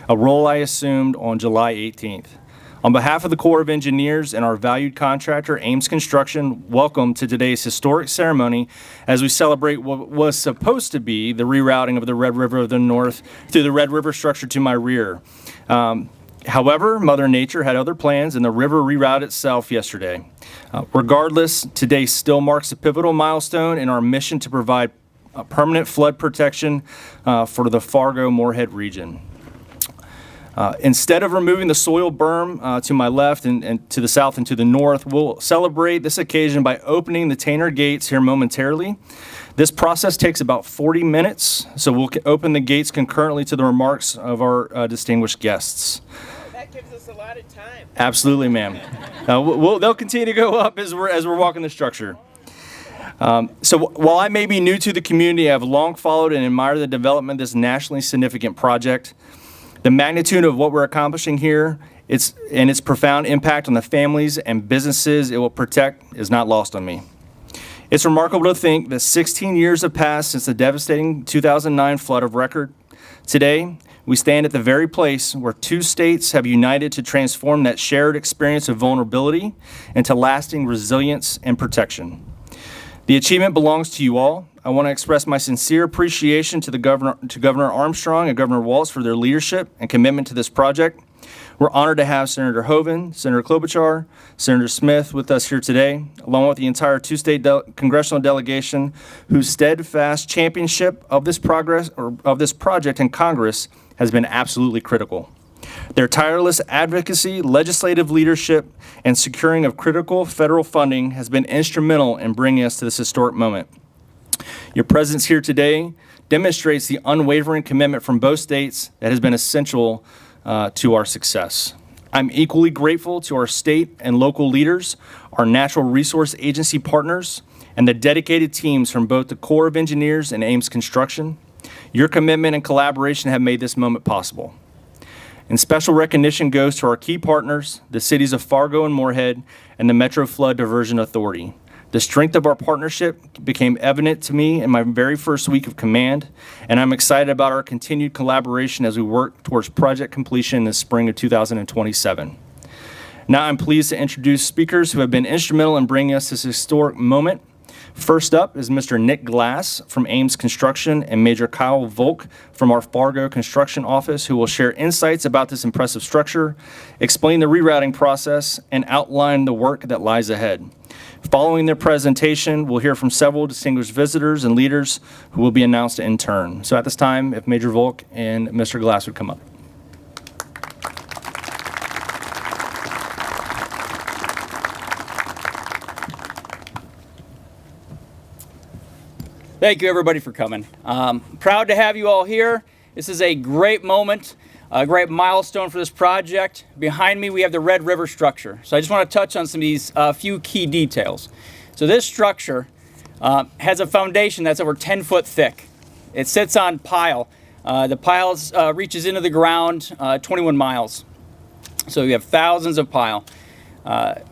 a role I assumed on July 18th. On behalf of the Corps of Engineers and our valued contractor, Ames Construction, welcome to today's historic ceremony as we celebrate what was supposed to be the rerouting of the Red River of the North through the Red River structure to my rear. However, Mother Nature had other plans and the river rerouted itself yesterday. Regardless, today still marks a pivotal milestone in our mission to provide permanent flood protection for the Fargo-Moorhead region. Instead of removing the soil berm to my left and to the south and to the north, we'll celebrate this occasion by opening the Tainter gates here momentarily. This process takes about 40 minutes, so we'll open the gates concurrently to the remarks of our distinguished guests. That gives us a lot of time. Absolutely, ma'am. They'll continue to go up as we're walking the structure. So while I may be new to the community, I've long followed and admired the development of this nationally significant project. The magnitude of what we're accomplishing here, and its profound impact on the families and businesses it will protect is not lost on me. It's remarkable to think that 16 years have passed since the devastating 2009 flood of record. Today, we stand at the very place where two states have united to transform that shared experience of vulnerability into lasting resilience and protection. The achievement belongs to you all. I want to express my sincere appreciation to Governor Armstrong and Governor Walz for their leadership and commitment to this project. We're honored to have Senator Hovind, Senator Klobuchar, Senator Smith with us here today, along with the entire two-state congressional delegation whose steadfast championship of this project in Congress has been absolutely critical. Their tireless advocacy, legislative leadership, and securing of critical federal funding has been instrumental in bringing us to this historic moment. Your presence here today demonstrates the unwavering commitment from both states that has been essential to our success. I'm equally grateful to our state and local leaders, our natural resource agency partners, and the dedicated teams from both the Corps of Engineers and Ames Construction. Your commitment and collaboration have made this moment possible. And special recognition goes to our key partners, the cities of Fargo and Moorhead, and the Metro Flood Diversion Authority. The strength of our partnership became evident to me in my very first week of command, and I'm excited about our continued collaboration as we work towards project completion in the spring of 2027. Now I'm pleased to introduce speakers who have been instrumental in bringing us this historic moment. First up is Mr. Nick Glass from Ames Construction and Major Kyle Volk from our Fargo Construction Office, who will share insights about this impressive structure, explain the rerouting process, and outline the work that lies ahead. Following their presentation, we'll hear from several distinguished visitors and leaders who will be announced in turn. So at this time, if Major Volk and Mr. Glass would come up. Thank you, everybody, for coming. Proud to have you all here. This is a great moment, a great milestone for this project. Behind me, we have the Red River structure. So I just want to touch on some of these few key details. So this structure has a foundation that's over 10 foot thick. It sits on pile. The pile reaches into the ground 21 miles. So we have thousands of pile.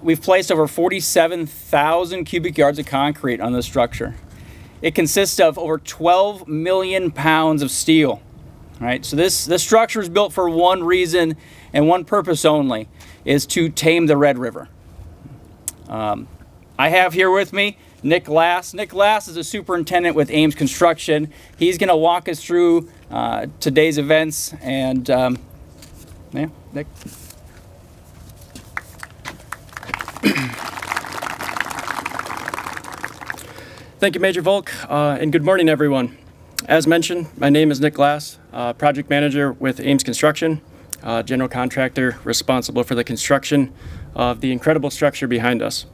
We've placed over 47,000 cubic yards of concrete on this structure. It consists of over 12 million pounds of steel. Right? So this structure is built for one reason and one purpose only, is to tame the Red River. I have here with me Nick Glass. Nick Glass is a superintendent with Ames Construction. He's going to walk us through today's events. And yeah, Nick. Thank you, Major Volk, and good morning, everyone. As mentioned, my name is Nick Glass, project manager with Ames Construction, general contractor responsible for the construction of the incredible structure behind us.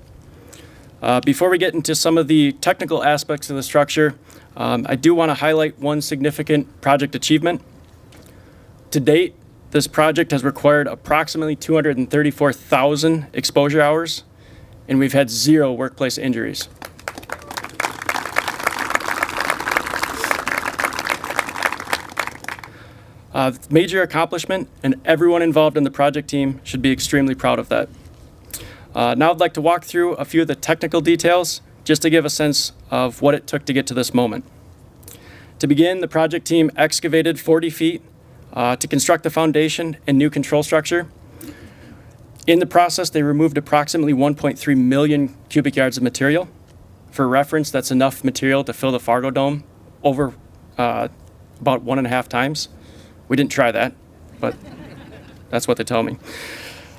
Before we get into some of the technical aspects of the structure, I do want to highlight one significant project achievement. To date, this project has required approximately 234,000 exposure hours, and we've had 0 workplace injuries. Major accomplishment, and everyone involved in the project team should be extremely proud of that. Now I'd like to walk through a few of the technical details just to give a sense of what it took to get to this moment. To begin, the project team excavated 40 feet to construct the foundation and new control structure. In the process, they removed approximately 1.3 million cubic yards of material. For reference, that's enough material to fill the Fargo Dome over about 1.5 times. We didn't try that, but that's what they tell me.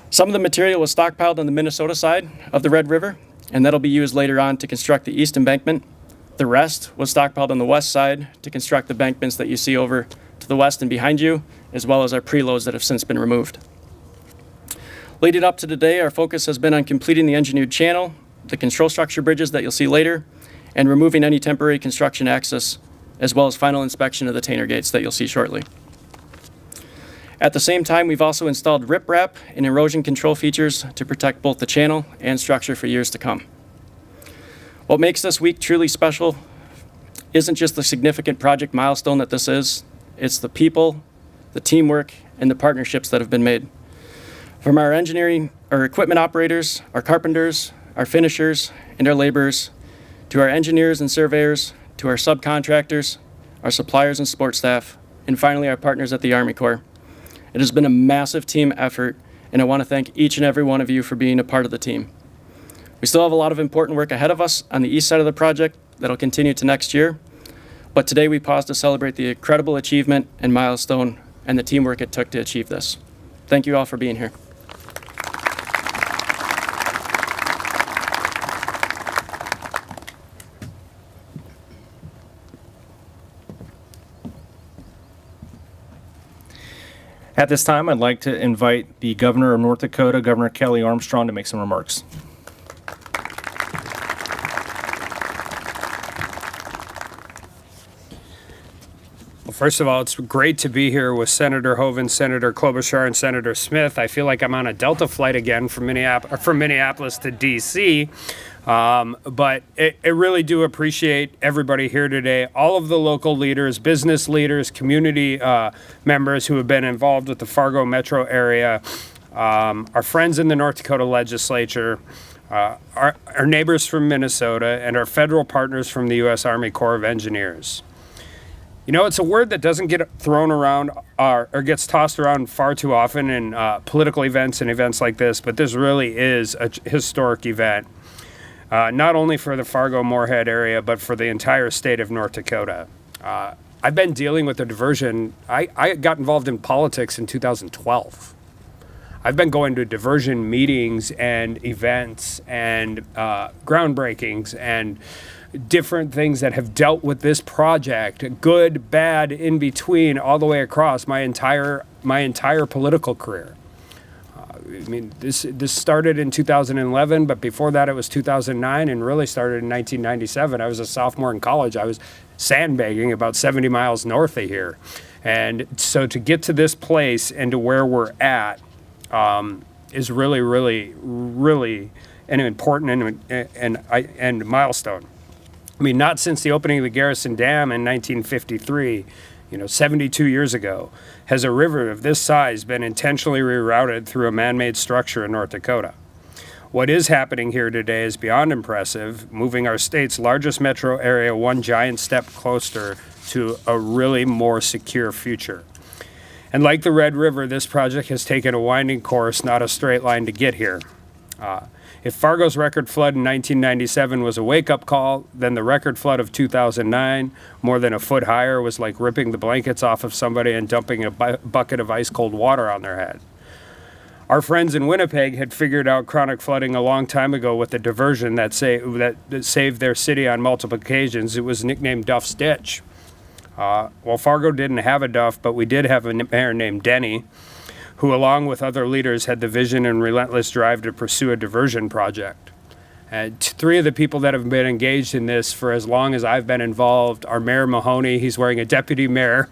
Some of the material was stockpiled on the Minnesota side of the Red River, and that'll be used later on to construct the East Embankment. The rest was stockpiled on the west side to construct the bankments that you see over to the west and behind you, as well as our preloads that have since been removed. Leading up to today, our focus has been on completing the engineered channel, the control structure bridges that you'll see later, and removing any temporary construction access, as well as final inspection of the Tainter gates that you'll see shortly. At the same time, we've also installed riprap and erosion control features to protect both the channel and structure for years to come. What makes this week truly special isn't just the significant project milestone that this is, it's the people, the teamwork, and the partnerships that have been made. From our engineering, our equipment operators, our carpenters, our finishers, and our laborers, to our engineers and surveyors, to our subcontractors, our suppliers and support staff, and finally our partners at the Army Corps. It has been a massive team effort, and I want to thank each and every one of you for being a part of the team. We still have a lot of important work ahead of us on the east side of the project that'll continue to next year, but today we pause to celebrate the incredible achievement and milestone and the teamwork it took to achieve this. Thank you all for being here. At this time, I'd like to invite the Governor of North Dakota, Governor Kelly Armstrong, to make some remarks. Well, first of all, it's great to be here with Senator Hovind, Senator Klobuchar, and Senator Smith. I feel like I'm on a Delta flight again from Minneapolis to D.C., but I really do appreciate everybody here today, all of the local leaders, business leaders, community members who have been involved with the Fargo Metro Area, our friends in the North Dakota legislature, our neighbors from Minnesota, and our federal partners from the U.S. Army Corps of Engineers. You know, it's a word that doesn't get thrown around or gets tossed around far too often in political events and events like this, but this really is a historic event. Not only for the Fargo-Moorhead area, but for the entire state of North Dakota. I've been dealing with the diversion. I got involved in politics in 2012. I've been going to diversion meetings and events and groundbreakings and different things that have dealt with this project, good, bad, in between, all the way across my entire political career. I mean, this started in 2011, but before that it was 2009 and really started in 1997. I was a sophomore in college. I was sandbagging about 70 miles north of here. And so to get to this place and to where we're at is really, really, really an important and milestone. I mean, not since the opening of the Garrison Dam in 1953, 72 years ago, has a river of this size been intentionally rerouted through a man-made structure in North Dakota. What is happening here today is beyond impressive, moving our state's largest metro area one giant step closer to a really more secure future. And like the Red River, this project has taken a winding course, not a straight line to get here. If Fargo's record flood in 1997 was a wake-up call, then the record flood of 2009, more than a foot higher, was like ripping the blankets off of somebody and dumping a bucket of ice-cold water on their head. Our friends in Winnipeg had figured out chronic flooding a long time ago with the diversion that saved their city on multiple occasions. It was nicknamed Duff's Ditch. Well, Fargo didn't have a Duff, but we did have a mayor named Denny, who along with other leaders had the vision and relentless drive to pursue a diversion project. And three of the people that have been engaged in this for as long as I've been involved are Mayor Mahoney. He's wearing a deputy mayor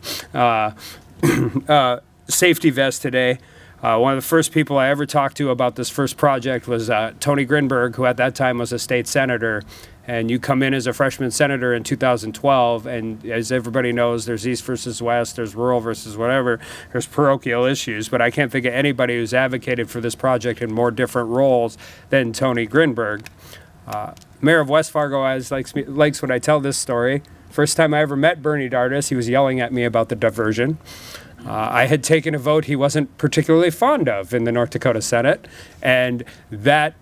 safety vest today. One of the first people I ever talked to about this first project was Tony Grinberg, who at that time was a state senator. And you come in as a freshman senator in 2012, and as everybody knows, there's East versus West, there's rural versus whatever, there's parochial issues, but I can't think of anybody who's advocated for this project in more different roles than Tony Grinberg. Mayor of West Fargo likes when I tell this story. First time I ever met Bernie Dardis, he was yelling at me about the diversion. I had taken a vote he wasn't particularly fond of in the North Dakota Senate, and that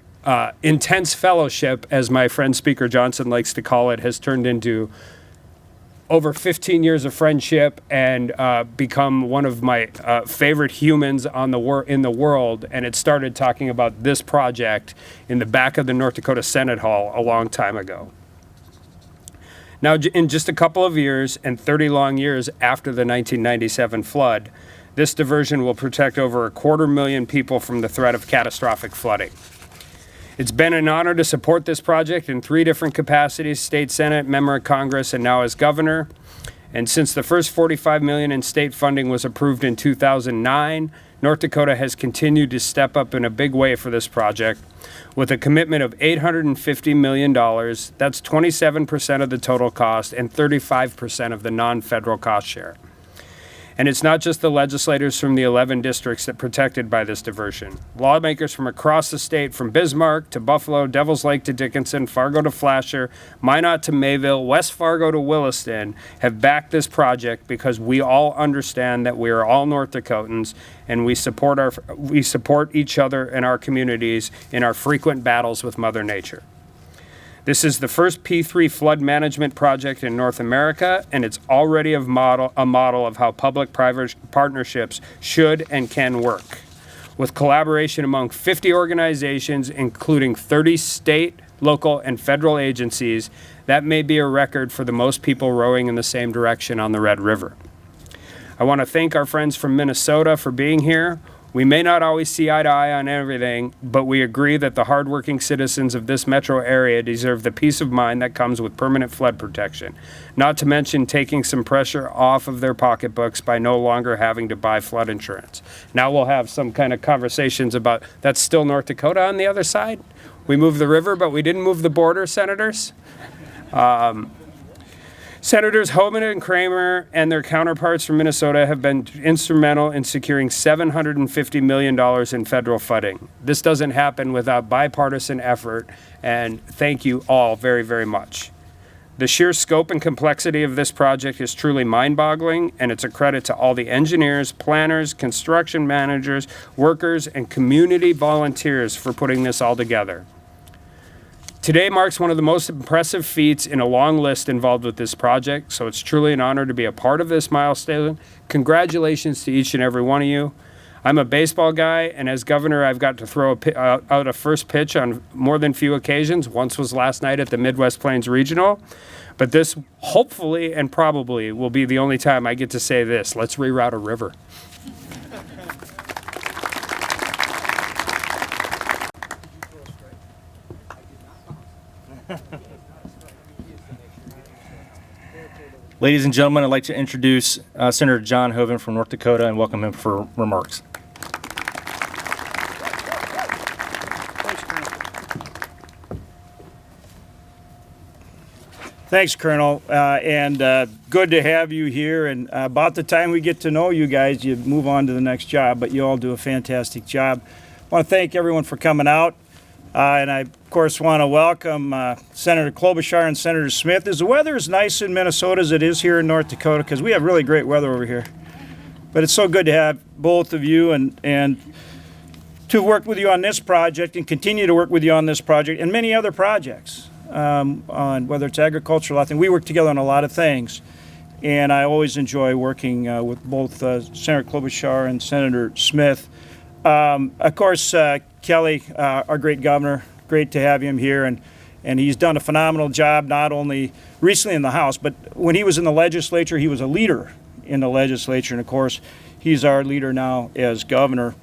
intense fellowship, as my friend Speaker Johnson likes to call it, has turned into over 15 years of friendship and become one of my favorite humans in the world. And it started talking about this project in the back of the North Dakota Senate Hall a long time ago. Now, in just a couple of years and 30 long years after the 1997 flood, this diversion will protect over 250,000 people from the threat of catastrophic flooding. It's been an honor to support this project in 3 different capacities: state senate, member of Congress, and now as governor. And since the first $45 million in state funding was approved in 2009, North Dakota has continued to step up in a big way for this project with a commitment of $850 million. That's 27% of the total cost and 35% of the non-federal cost share. And it's not just the legislators from the 11 districts that are protected by this diversion. Lawmakers from across the state, from Bismarck to Buffalo, Devils Lake to Dickinson, Fargo to Flasher, Minot to Mayville, West Fargo to Williston, have backed this project because we all understand that we are all North Dakotans and we support each other and our communities in our frequent battles with Mother Nature. This is the first P3 flood management project in North America, and it's already a model of how public-private partnerships should and can work. With collaboration among 50 organizations, including 30 state, local, and federal agencies, that may be a record for the most people rowing in the same direction on the Red River. I want to thank our friends from Minnesota for being here. We may not always see eye to eye on everything, but we agree that the hardworking citizens of this metro area deserve the peace of mind that comes with permanent flood protection, not to mention taking some pressure off of their pocketbooks by no longer having to buy flood insurance. Now we'll have some kind of conversations about that's still North Dakota on the other side. We moved the river, but we didn't move the border, senators. Senators Hovind and Kramer and their counterparts from Minnesota have been instrumental in securing $750 million in federal funding. This doesn't happen without bipartisan effort, and thank you all very, very much. The sheer scope and complexity of this project is truly mind-boggling, and it's a credit to all the engineers, planners, construction managers, workers, and community volunteers for putting this all together. Today marks one of the most impressive feats in a long list involved with this project, so it's truly an honor to be a part of this milestone. Congratulations to each and every one of you. I'm a baseball guy, and as governor, I've got to throw out a first pitch on more than few occasions. Once was last night at the Midwest Plains Regional, but this hopefully and probably will be the only time I get to say this: let's reroute a river. Ladies and gentlemen, I'd like to introduce Senator John Hovind from North Dakota and welcome him for remarks. Thanks, Colonel, and good to have you here. And about the time we get to know you guys, you move on to the next job, but you all do a fantastic job. I want to thank everyone for coming out, and I, of course, want to welcome Senator Klobuchar and Senator Smith. As the weather is nice in Minnesota as it is here in North Dakota, because we have really great weather over here. But it's so good to have both of you and to work with you on this project and continue to work with you on this project and many other projects. On whether it's agricultural, I think we work together on a lot of things, and I always enjoy working with both Senator Klobuchar and Senator Smith. Of course, Kelly, our great governor, great to have him here, and he's done a phenomenal job, not only recently in the House, but when he was in the legislature, he was a leader in the legislature, and of course, he's our leader now as governor.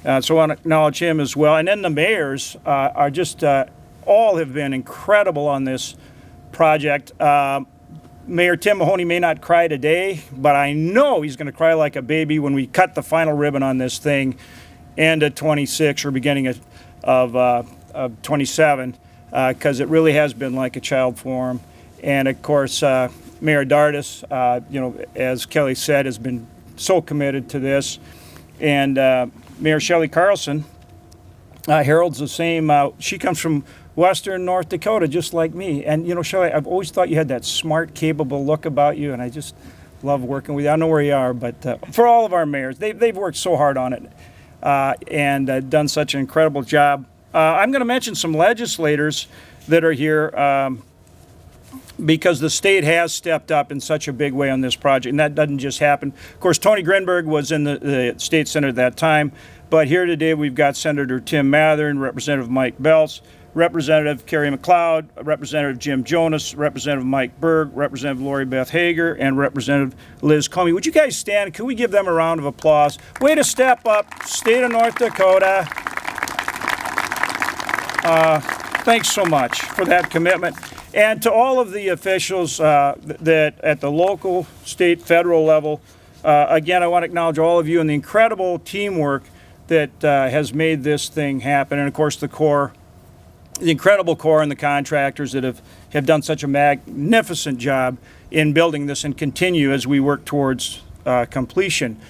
So I want to acknowledge him as well. And then the mayors are just all have been incredible on this project. Mayor Tim Mahoney may not cry today, but I know he's going to cry like a baby when we cut the final ribbon on this thing end of 26 or beginning of 27, because it really has been like a child for him. And of course, Mayor Dardis, as Kelly said, has been so committed to this. And Mayor Shelley Carlson heralds the same. She comes from Western North Dakota, just like me. And Shelley, I've always thought you had that smart, capable look about you, and I just love working with you. I know where you are, but for all of our mayors, they've worked so hard on it and done such an incredible job. I'm going to mention some legislators that are here because the state has stepped up in such a big way on this project, and that doesn't just happen. Of course, Tony Grinberg was in the state senate at that time, but here today we've got Senator Tim Mathern, Representative Mike Belts, Representative Kerry McLeod, Representative Jim Jonas, Representative Mike Berg, Representative Lori Beth Hager, and Representative Liz Comey. Would you guys stand? Could we give them a round of applause? Way to step up, state of North Dakota. Thanks so much for that commitment. And to all of the officials that at the local, state, federal level, again, I want to acknowledge all of you and the incredible teamwork that has made this thing happen. And of course, the Corps, the incredible Corps and the contractors that have done such a magnificent job in building this and continue as we work towards completion.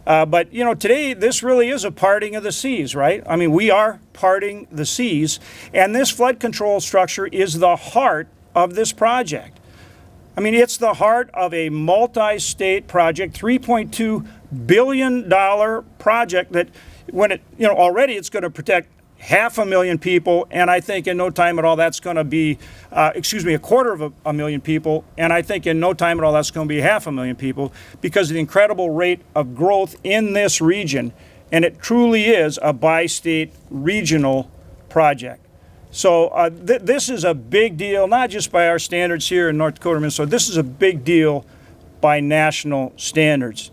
But, you know, today this really is a parting of the seas, right? I mean, we are parting the seas, and this flood control structure is the heart of this project. I mean, it's the heart of a multi-state project, $3.2 billion project that when it, you know, already it's going to protect 500,000 people, and I think in no time at all that's going to be, a 250,000 people, and I think in no time at all that's going to be 500,000 people because of the incredible rate of growth in this region, and it truly is a bi-state regional project. So this is a big deal, not just by our standards here in North Dakota, Minnesota. This is a big deal by national standards.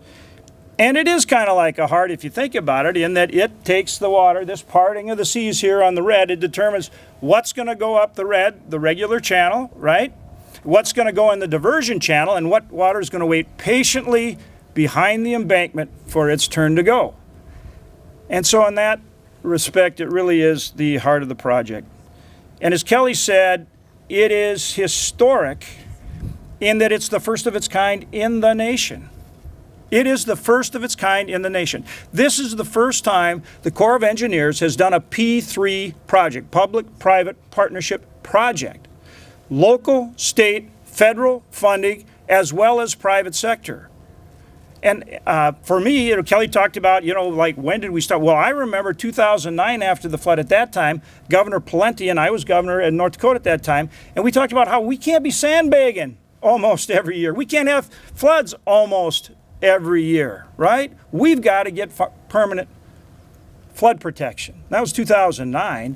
And it is kind of like a heart if you think about it, in that it takes the water, this parting of the seas here on the red, it determines what's going to go up the red, the regular channel, right? What's going to go in the diversion channel, and what water is going to wait patiently behind the embankment for its turn to go. And so in that respect, it really is the heart of the project. And as Kelly said, it is historic in that it's the first of its kind in the nation. It is the first of its kind in the nation. This is the first time the Corps of Engineers has done a P3 project, public-private partnership project. Local, state, federal funding, as well as private sector. And for me, you know, Kelly talked about, you know, like when did we start? Well, I remember 2009 after the flood. At that time, Governor Pawlenty and I was governor in North Dakota at that time, and we talked about how we can't be sandbagging almost every year. We can't have floods almost every year, right? We've got to get permanent flood protection. That was 2009.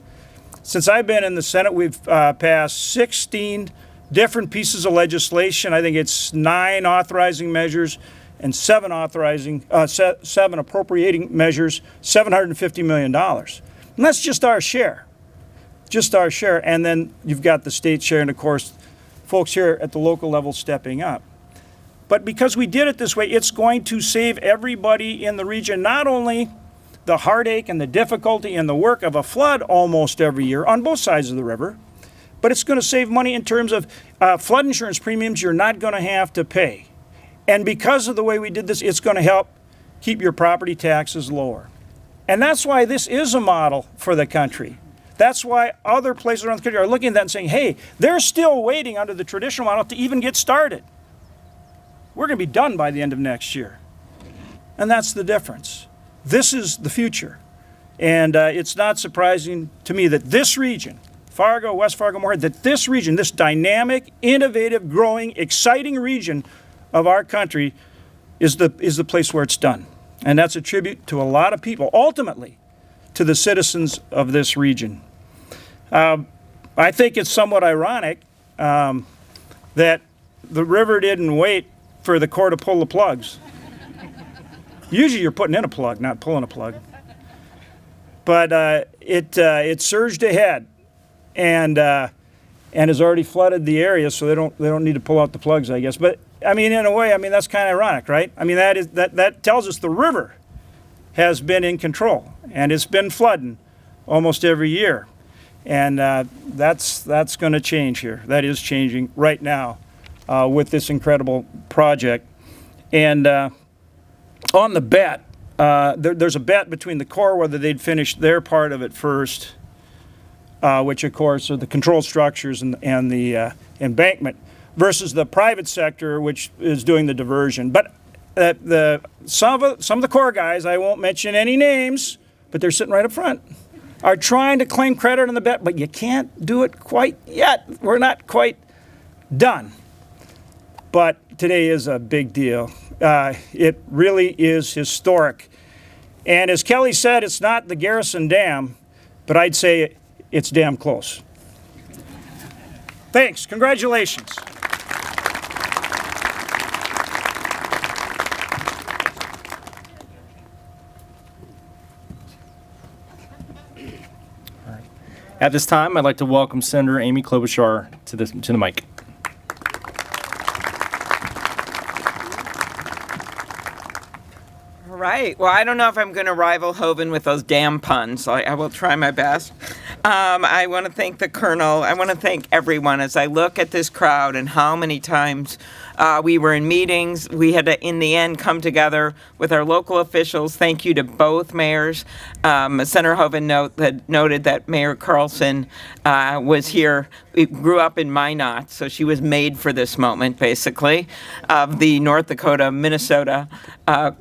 Since I've been in the Senate, we've passed 16 different pieces of legislation. I think it's 9 authorizing measures and 7 appropriating measures, $750 million. And that's just our share. Just our share. And then you've got the state share and, of course, folks here at the local level stepping up. But because we did it this way, it's going to save everybody in the region not only the heartache and the difficulty and the work of a flood almost every year on both sides of the river, but it's going to save money in terms of flood insurance premiums you're not going to have to pay. And because of the way we did this, it's going to help keep your property taxes lower. And that's why this is a model for the country. That's why other places around the country are looking at that and saying, hey, they're still waiting under the traditional model to even get started. We're going to be done by the end of next year. And that's the difference. This is the future. And it's not surprising to me that this region, Fargo, West Fargo-Moorhead, that this region, this dynamic, innovative, growing, exciting region of our country is the place where it's done. And that's a tribute to a lot of people, ultimately to the citizens of this region. I think it's somewhat ironic that the river didn't wait for the Corps to pull the plugs. Usually you're putting in a plug, not pulling a plug. But it surged ahead and has already flooded the area, so they don't need to pull out the plugs, I guess. But I mean, in a way, I mean that's kind of ironic, right? I mean that tells us the river has been in control and it's been flooding almost every year, and that's going to change here. That is changing right now with this incredible project. And on the bet, there's a bet between the Corps whether they'd finish their part of it first, which of course are the control structures and the embankment, versus the private sector, which is doing the diversion. But some of the Corps guys, I won't mention any names, but they're sitting right up front, are trying to claim credit on the bet, but you can't do it quite yet. We're not quite done. But today is a big deal. It really is historic. And as Kelly said, it's not the Garrison Dam, but I'd say it's damn close. Thanks. Congratulations. At this time, I'd like to welcome Senator Amy Klobuchar to the mic. All right. Well, I don't know if I'm going to rival Hovind with those damn puns, so I will try my best. I want to thank the Colonel. I want to thank everyone. As I look at this crowd and how many times we were in meetings, we had to, in the end, come together with our local officials. Thank you to both mayors. Senator Hovind noted that Mayor Carlson was here. We grew up in Minot, so she was made for this moment, basically, of the North Dakota-Minnesota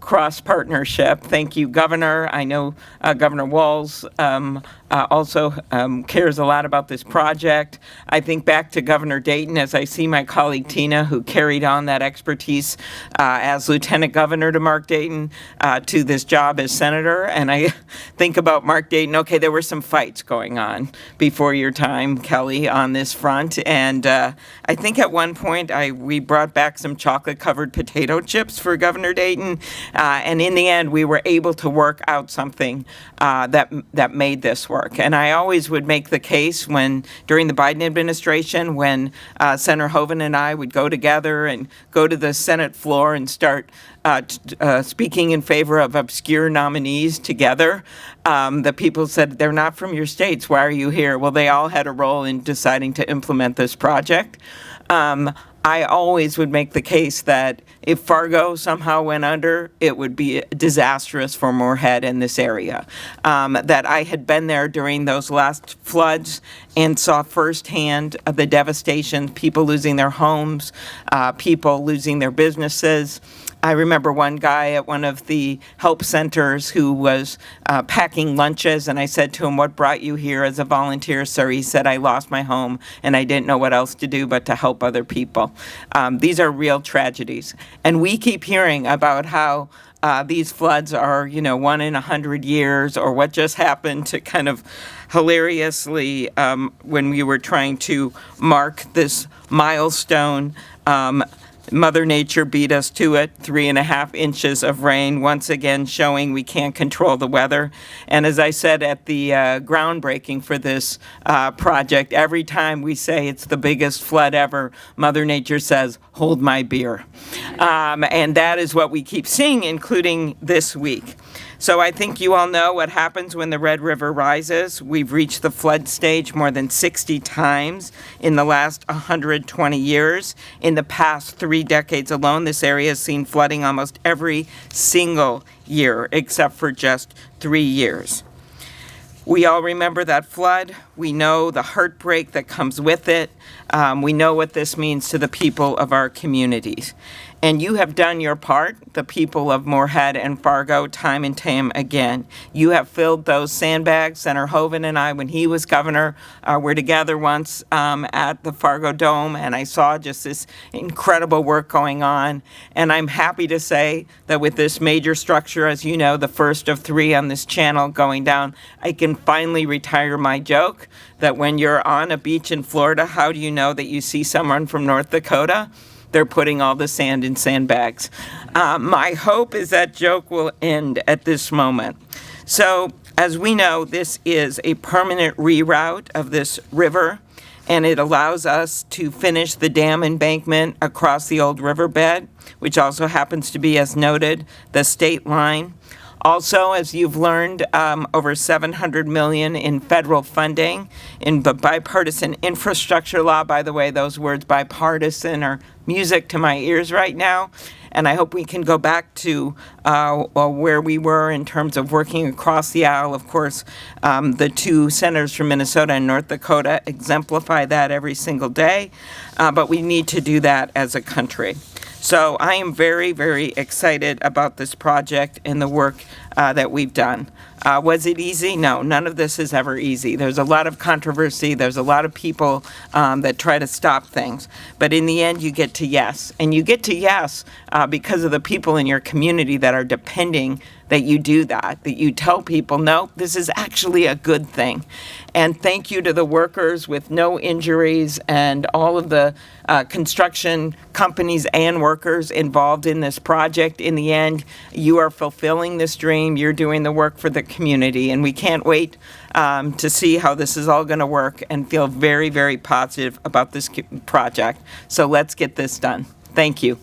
cross partnership. Thank you, Governor. I know Governor Walz also cares a lot about this project. I think back to Governor Dayton as I see my colleague Tina, who carried on that expertise as Lieutenant Governor to Mark Dayton to this job as Senator. And I think about Mark Dayton, okay, there were some fights going on before your time, Kelly, on this front. And I think at one point we brought back some chocolate-covered potato chips for Governor Dayton. And in the end, we were able to work out something that made this work. And I always would make the case during the Biden administration, when Senator Hovind and I would go together and go to the Senate floor and start speaking in favor of obscure nominees together, the people said, they're not from your states. Why are you here? Well, they all had a role in deciding to implement this project. I always would make the case that if Fargo somehow went under, it would be disastrous for Moorhead in this area. That I had been there during those last floods and saw firsthand the devastation, people losing their homes, people losing their businesses. I remember one guy at one of the help centers who was packing lunches, and I said to him, "What brought you here as a volunteer, sir?" He said, "I lost my home, and I didn't know what else to do but to help other people." These are real tragedies. And we keep hearing about how these floods are, 1 in 100 years, or what just happened to kind of hilariously when we were trying to mark this milestone. Mother Nature beat us to it, 3.5 inches of rain, once again showing we can't control the weather. And as I said at the groundbreaking for this project, every time we say it's the biggest flood ever, Mother Nature says, "Hold my beer." And that is what we keep seeing, including this week. So I think you all know what happens when the Red River rises. We've reached the flood stage more than 60 times in the last 120 years. In the past 3 decades alone, this area has seen flooding almost every single year, except for just 3 years. We all remember that flood. We know the heartbreak that comes with it. We know what this means to the people of our communities. And you have done your part, the people of Moorhead and Fargo, time and time again. You have filled those sandbags. Senator Hovind and I, when he was governor, were together once at the Fargo Dome, and I saw just this incredible work going on. And I'm happy to say that with this major structure, as you know, the first of 3 on this channel going down, I can finally retire my joke that when you're on a beach in Florida, how do you know that you see someone from North Dakota? They're putting all the sand in sandbags. My hope is that joke will end at this moment. So, as we know, this is a permanent reroute of this river, and it allows us to finish the dam embankment across the old riverbed, which also happens to be, as noted, the state line. Also, as you've learned, over $700 million in federal funding in the bipartisan infrastructure law. By the way, those words bipartisan are music to my ears right now. And I hope we can go back to where we were in terms of working across the aisle. Of course, the two senators from Minnesota and North Dakota exemplify that every single day. But we need to do that as a country. So I am very, very excited about this project and the work that we've done. Was it easy? No, none of this is ever easy. There's a lot of controversy. There's a lot of people that try to stop things. But in the end, you get to yes. And you get to yes because of the people in your community that are depending that you do that you tell people, no, this is actually a good thing. And thank you to the workers with no injuries and all of the construction companies and workers involved in this project. In the end, you are fulfilling this dream. You're doing the work for the community. And we can't wait to see how this is all going to work and feel very, very positive about this project. So let's get this done. Thank you.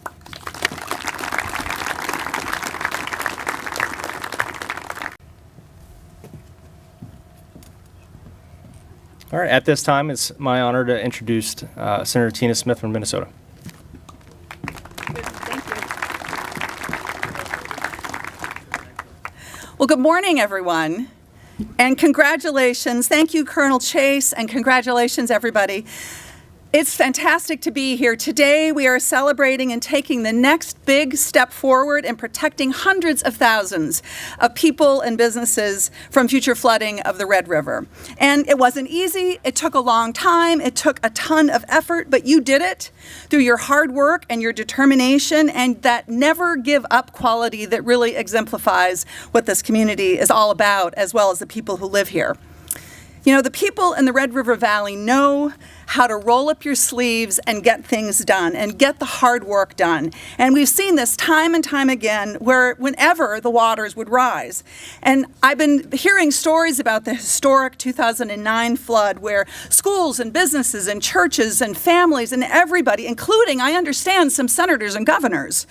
All right, at this time, it's my honor to introduce Senator Tina Smith from Minnesota. Thank you. Well, good morning, everyone, and congratulations. Thank you, Colonel Chase, and congratulations, everybody. It's fantastic to be here. Today, we are celebrating and taking the next big step forward in protecting hundreds of thousands of people and businesses from future flooding of the Red River. And it wasn't easy. It took a long time. It took a ton of effort, but you did it through your hard work and your determination and that never give up quality that really exemplifies what this community is all about, as well as the people who live here. You know, the people in the Red River Valley know how to roll up your sleeves and get things done and get the hard work done. And we've seen this time and time again whenever the waters would rise. And I've been hearing stories about the historic 2009 flood where schools and businesses and churches and families and everybody, including, I understand, some senators and governors,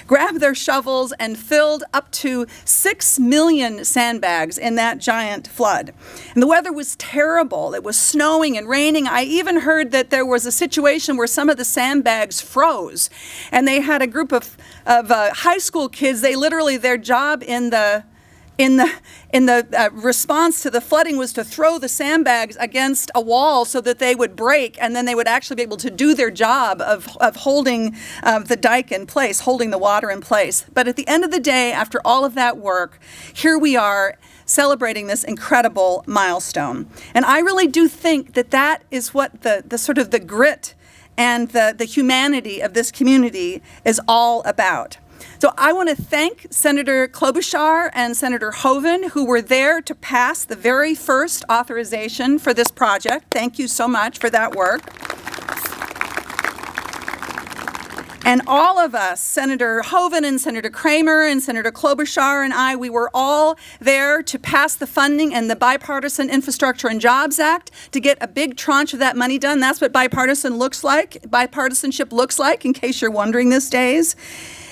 grabbed their shovels and filled up to 6 million sandbags in that giant flood. And the weather was terrible. It was snowing and raining. I even heard that there was a situation where some of the sandbags froze, and they had a group of high school kids. They literally, their job in the response to the flooding was to throw the sandbags against a wall so that they would break, and then they would actually be able to do their job of holding the dike in place, holding the water in place. But at the end of the day, after all of that work, here we are celebrating this incredible milestone. And I really do think that that is what the sort of the grit and the humanity of this community is all about. So I want to thank Senator Klobuchar and Senator Hovind, who were there to pass the very first authorization for this project. Thank you so much for that work. And all of us, Senator Hovind and Senator Kramer and Senator Klobuchar and I, we were all there to pass the funding and the Bipartisan Infrastructure and Jobs Act to get a big tranche of that money done. That's what bipartisanship looks like, in case you're wondering these days.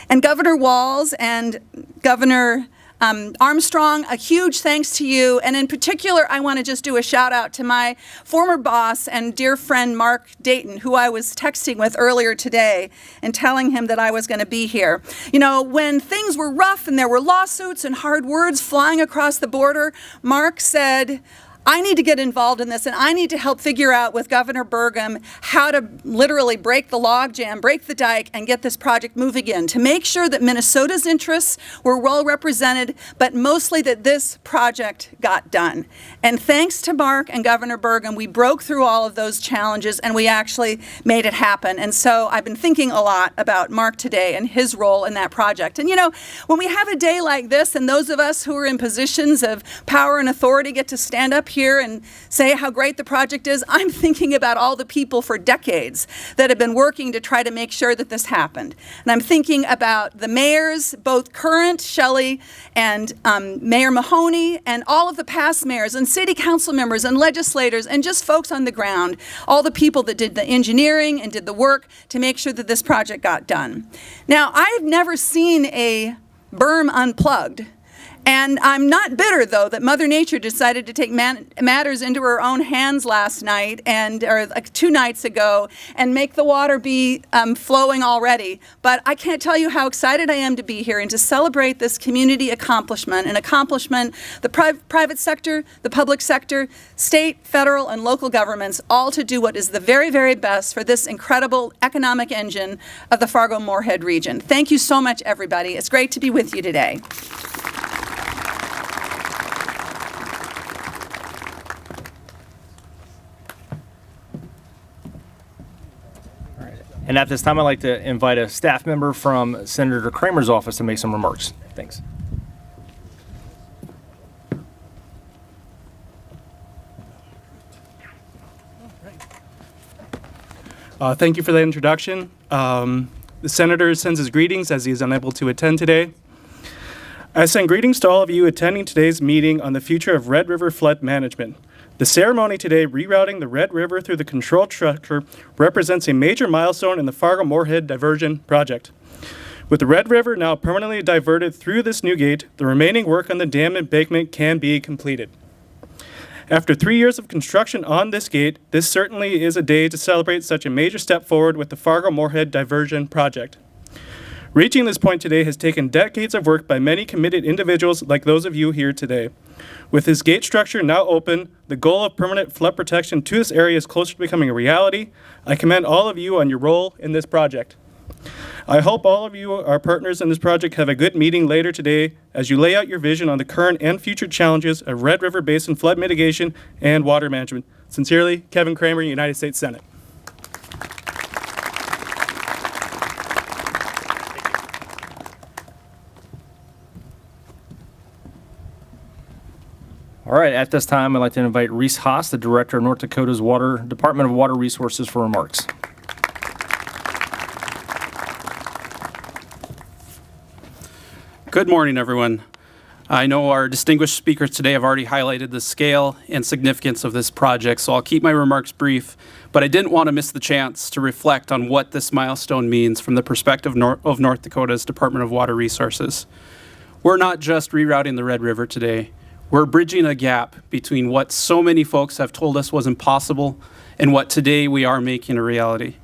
And Governor Walz and Governor Armstrong, a huge thanks to you. And in particular, I want to just do a shout out to my former boss and dear friend, Mark Dayton, who I was texting with earlier today and telling him that I was going to be here. You know, when things were rough and there were lawsuits and hard words flying across the border, Mark said, I need to get involved in this, and I need to help figure out with Governor Burgum how to literally break the logjam, break the dike, and get this project moving in to make sure that Minnesota's interests were well represented, but mostly that this project got done. And thanks to Mark and Governor Burgum, we broke through all of those challenges, and we actually made it happen. And so I've been thinking a lot about Mark today and his role in that project. And you know, when we have a day like this, and those of us who are in positions of power and authority get to stand up here and say how great the project is, I'm thinking about all the people for decades that have been working to try to make sure that this happened. And I'm thinking about the mayors, both current, Shelley, and Mayor Mahoney, and all of the past mayors, and city council members, and legislators, and just folks on the ground, all the people that did the engineering and did the work to make sure that this project got done. Now, I've never seen a berm unplugged. And I'm not bitter, though, that Mother Nature decided to take matters into her own hands last night, or like 2 nights ago, and make the water be flowing already. But I can't tell you how excited I am to be here and to celebrate this community accomplishment, an accomplishment the private sector, the public sector, state, federal, and local governments, all to do what is the very, very best for this incredible economic engine of the Fargo-Moorhead region. Thank you so much, everybody. It's great to be with you today. And at this time, I'd like to invite a staff member from Senator Kramer's office to make some remarks. Thanks. Thank you for the introduction. The Senator sends his greetings as he is unable to attend today. I send greetings to all of you attending today's meeting on the future of Red River flood management. The ceremony today, rerouting the Red River through the control structure, represents a major milestone in the Fargo-Moorhead diversion project. With the Red River now permanently diverted through this new gate, the remaining work on the dam embankment can be completed. After 3 years of construction on this gate, this certainly is a day to celebrate such a major step forward with the Fargo-Moorhead diversion project. Reaching this point today has taken decades of work by many committed individuals like those of you here today. With this gate structure now open, the goal of permanent flood protection to this area is closer to becoming a reality. I commend all of you on your role in this project. I hope all of you, our partners in this project, have a good meeting later today as you lay out your vision on the current and future challenges of Red River Basin flood mitigation and water management. Sincerely, Kevin Kramer, United States Senate. All right, at this time, I'd like to invite Reese Haas, the Director of North Dakota's Department of Water Resources, for remarks. Good morning, everyone. I know our distinguished speakers today have already highlighted the scale and significance of this project, so I'll keep my remarks brief, but I didn't want to miss the chance to reflect on what this milestone means from the perspective of North Dakota's Department of Water Resources. We're not just rerouting the Red River today. We're bridging a gap between what so many folks have told us was impossible and what today we are making a reality.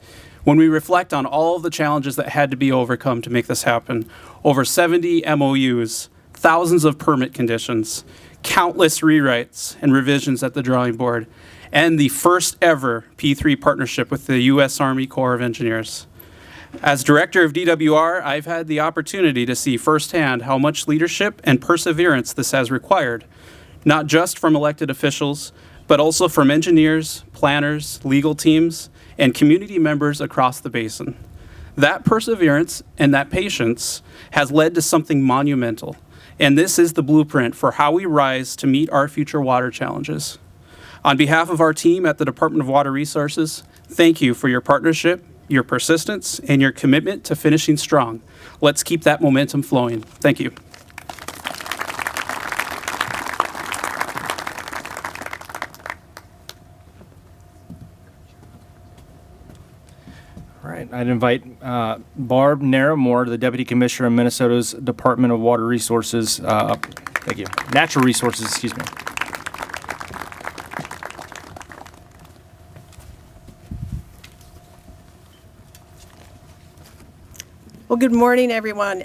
When we reflect on all of the challenges that had to be overcome to make this happen, over 70 MOUs, thousands of permit conditions, countless rewrites and revisions at the drawing board, and the first ever P3 partnership with the U.S. Army Corps of Engineers. As Director of DWR, I've had the opportunity to see firsthand how much leadership and perseverance this has required, not just from elected officials, but also from engineers, planners, legal teams, and community members across the basin. That perseverance and that patience has led to something monumental, and this is the blueprint for how we rise to meet our future water challenges. On behalf of our team at the Department of Water Resources, thank you for your partnership, your persistence, and your commitment to finishing strong. Let's keep that momentum flowing. Thank you. All right, I'd invite Barb Narramore, the Deputy Commissioner of Minnesota's Department of Water Resources, up. Thank you. Natural Resources, excuse me. Well, good morning, everyone.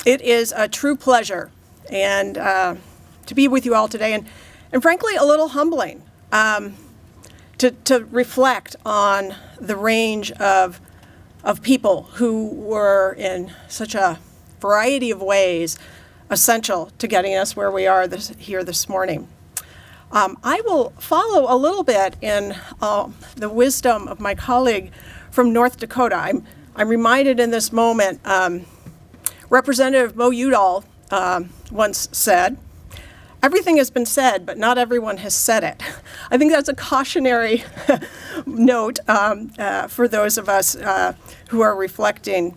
It is a true pleasure and to be with you all today, and frankly, a little humbling to reflect on the range of people who were in such a variety of ways essential to getting us where we are here this morning. I will follow a little bit in the wisdom of my colleague from North Dakota. I'm reminded in this moment, Representative Mo Udall once said, "Everything has been said, but not everyone has said it." I think that's a cautionary note for those of us who are reflecting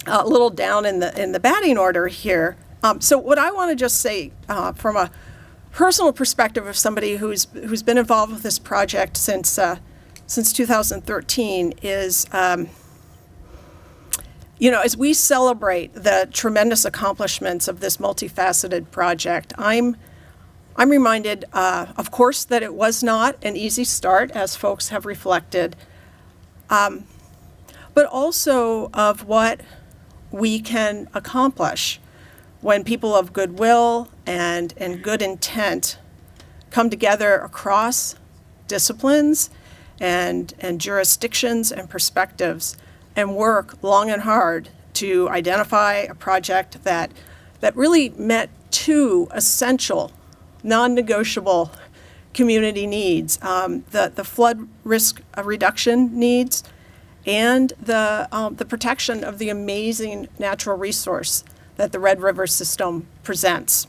a little down in the batting order here. So what I want to just say from a personal perspective of somebody who's been involved with this project since 2013 is, as we celebrate the tremendous accomplishments of this multifaceted project, I'm reminded, of course, that it was not an easy start, as folks have reflected, but also of what we can accomplish when people of goodwill and good intent come together across disciplines and jurisdictions and perspectives and work long and hard to identify a project that really met two essential, non-negotiable community needs, the flood risk reduction needs and the protection of the amazing natural resource that the Red River system presents.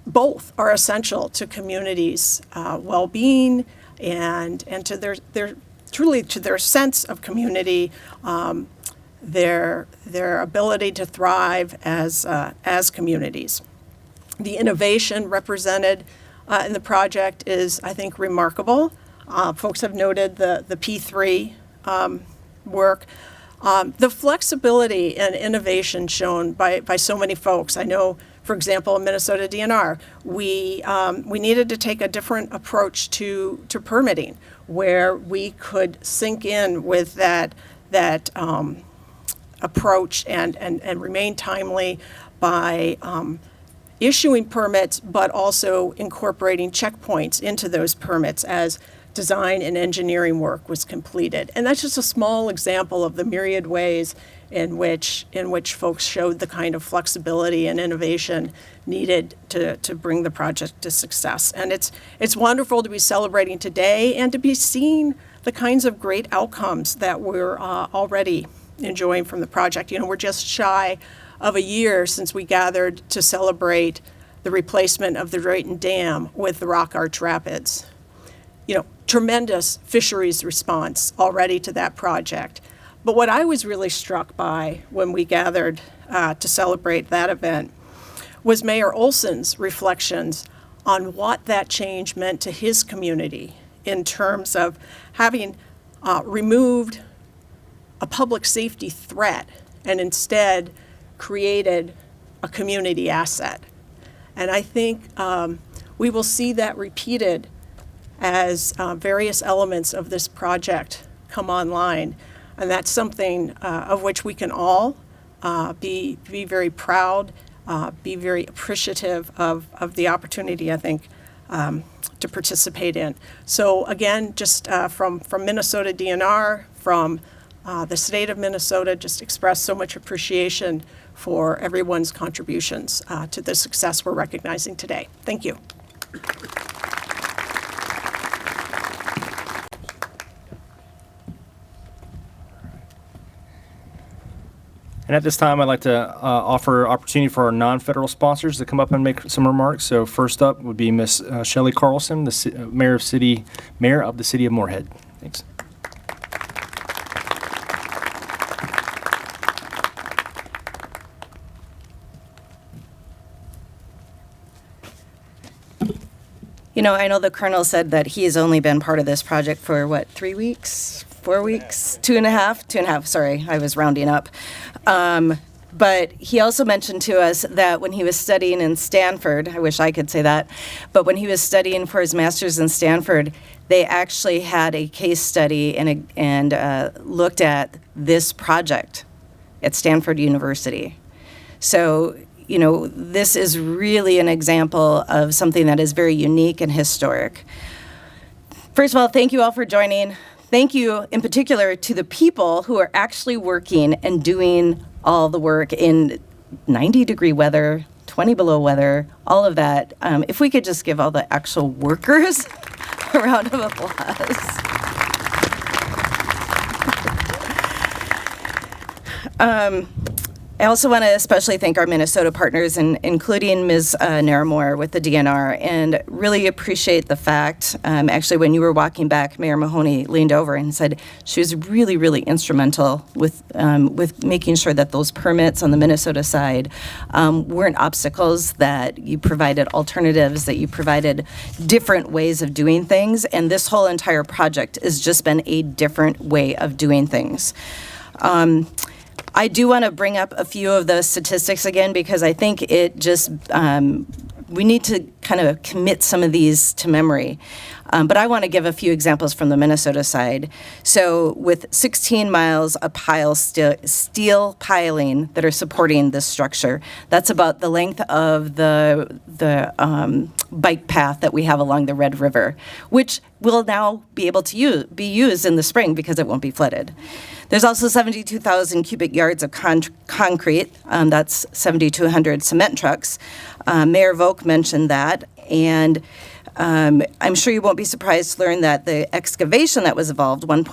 Both are essential to communities' well-being and to their truly to their sense of community, their ability to thrive as communities. The innovation represented in the project is, I think, remarkable. Folks have noted the P3 work. The flexibility and innovation shown by so many folks. I know, for example, in Minnesota DNR, we needed to take a different approach to permitting, where we could sink in with that approach and remain timely by issuing permits, but also incorporating checkpoints into those permits as design and engineering work was completed. And that's just a small example of the myriad ways in which folks showed the kind of flexibility and innovation needed to bring the project to success. And it's wonderful to be celebrating today and to be seeing the kinds of great outcomes that we're already enjoying from the project. We're just shy of a year since we gathered to celebrate the replacement of the Drayton Dam with the Rock Arch Rapids. Tremendous fisheries response already to that project. But what I was really struck by when we gathered to celebrate that event was Mayor Olson's reflections on what that change meant to his community in terms of having removed a public safety threat and instead created a community asset. And I think we will see that repeated as various elements of this project come online. And that's something of which we can all be very proud, be very appreciative of the opportunity, I think, to participate in. So again, just from Minnesota DNR, from the state of Minnesota, just express so much appreciation for everyone's contributions to the success we're recognizing today. Thank you. And at this time, I'd like to offer opportunity for our non-federal sponsors to come up and make some remarks. So first up would be Ms. Shelley Carlson, the Mayor of the City of Moorhead. Thanks. I know the Colonel said that he has only been part of this project for, 3 weeks? 4 weeks? 2.5? Sorry, I was rounding up. But he also mentioned to us that when he was studying in Stanford, I wish I could say that, but when he was studying for his master's in Stanford, they actually had a case study and looked at this project at Stanford University. So, this is really an example of something that is very unique and historic. First of all, thank you all for joining. Thank you in particular to the people who are actually working and doing all the work in 90-degree weather, 20 below weather, all of that. If we could just give all the actual workers a round of applause. I also want to especially thank our Minnesota partners, including Ms. Naramore with the DNR, and really appreciate the fact, actually when you were walking back, Mayor Mahoney leaned over and said she was really, really instrumental with making sure that those permits on the Minnesota side weren't obstacles, that you provided alternatives, that you provided different ways of doing things, and this whole entire project has just been a different way of doing things. I do want to bring up a few of the statistics again because I think it just, we need to kind of commit some of these to memory. But I want to give a few examples from the Minnesota side. So with 16 miles of steel piling that are supporting this structure, that's about the length of the bike path that we have along the Red River, which will now be able to be used in the spring because it won't be flooded. There's also 72,000 cubic yards of concrete. That's 7,200 cement trucks. Mayor Volk mentioned that. And I'm sure you won't be surprised to learn that the excavation that was involved, 1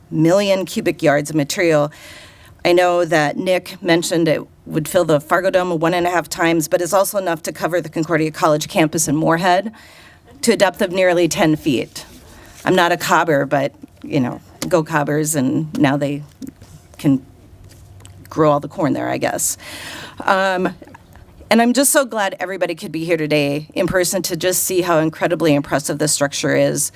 million cubic yards of material. I know that Nick mentioned it would fill the Fargo Dome 1.5 times, but it's also enough to cover the Concordia College campus in Moorhead to a depth of nearly 10 feet. I'm not a cobber, but, go cobbers, and now they can grow all the corn there, I guess. And I'm just so glad everybody could be here today in person to just see how incredibly impressive this structure is.